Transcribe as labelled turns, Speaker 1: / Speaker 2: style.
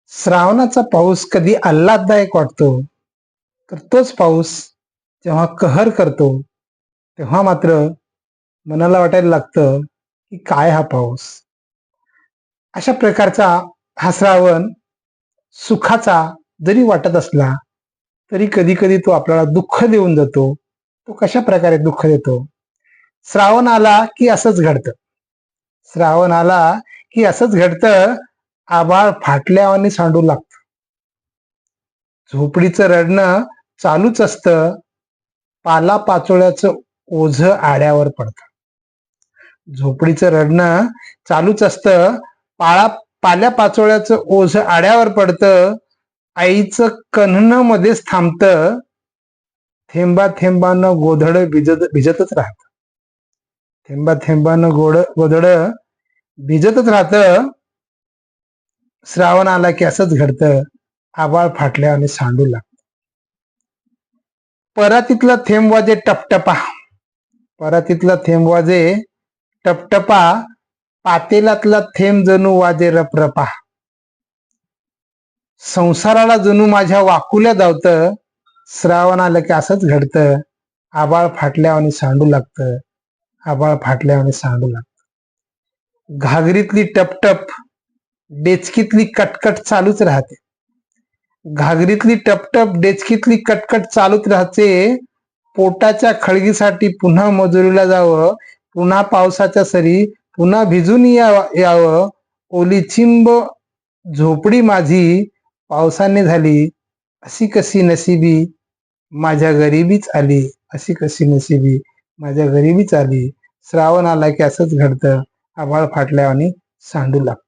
Speaker 1: श्रावणाचा पाऊस कधी आल्हाददायक वाटतो, तर तोच पाऊस जेव्हा कहर करतो, तेव्हा मात्र मनाला वाटायला लागतं, की काय हा पाऊस? अशा प्रकारचा हा श्रावण सुखाचा जरी वाटत असला, तरी कधी-कधी तो आपल्याला दुःख देऊन जातो. तो कशा प्रकारे दुःख देतो? श्रावण आला की असंच घडतं. श्रावण आला की असंच घडतं, आभाळ फाटल्यावानी सांडू लागतं. झोपडीचं रडणं चालूच असतं, पालापाचोळ्याचं ओझं आड्यावर पडतं. झोपडीचं रडणं चालूच असतं, पाल्या-पाचोळ्याचं ओझं आड्यावर पडतं. आईचं कण्हणं मध्येच थांबतं, थेंबा थेंबानं गोधड भिजतच राहतं. थेंबा थेंबानं गोधड भिजतच राहतं. श्रावण आला की असंच घडतं, आभाळ फाटल्यावानी सांडू लागतं. परातीतला थेंब वाजे टपटपा, परातीतला थेंब वाजे टपटपा, पातेलातला थेंब जणू वाजे रपरपा. संसाराला जणू माझ्या वाकुल्या धावतं, श्रावण आलं की असंच घडतं, आभाळ फाटल्यावानी सांडू लागतं, आभाळ फाटल्यावानी सांडू लागतं. घागरीतली टपटप, डेचकीतली कटकट चालूच राहते. घागरीतली टपटप, डेचकीतली कटकट चालूच राहते. पोटाच्या खळगीसाठी पुन्हा मजुरीला जावं, पुन्हा पावसाच्या सरी, पुन्हा भिजून यावं. ओली चिंब झोपडी माझी पावसाने झाली, अशी कशी नशिबी माझ्या गरिबीच आली, अशी कशी नशिबी माझ्या गरिबीच आली. श्रावण आला की असंच घडतं, आभाळ फाटल्यावानी सांडू लागतं.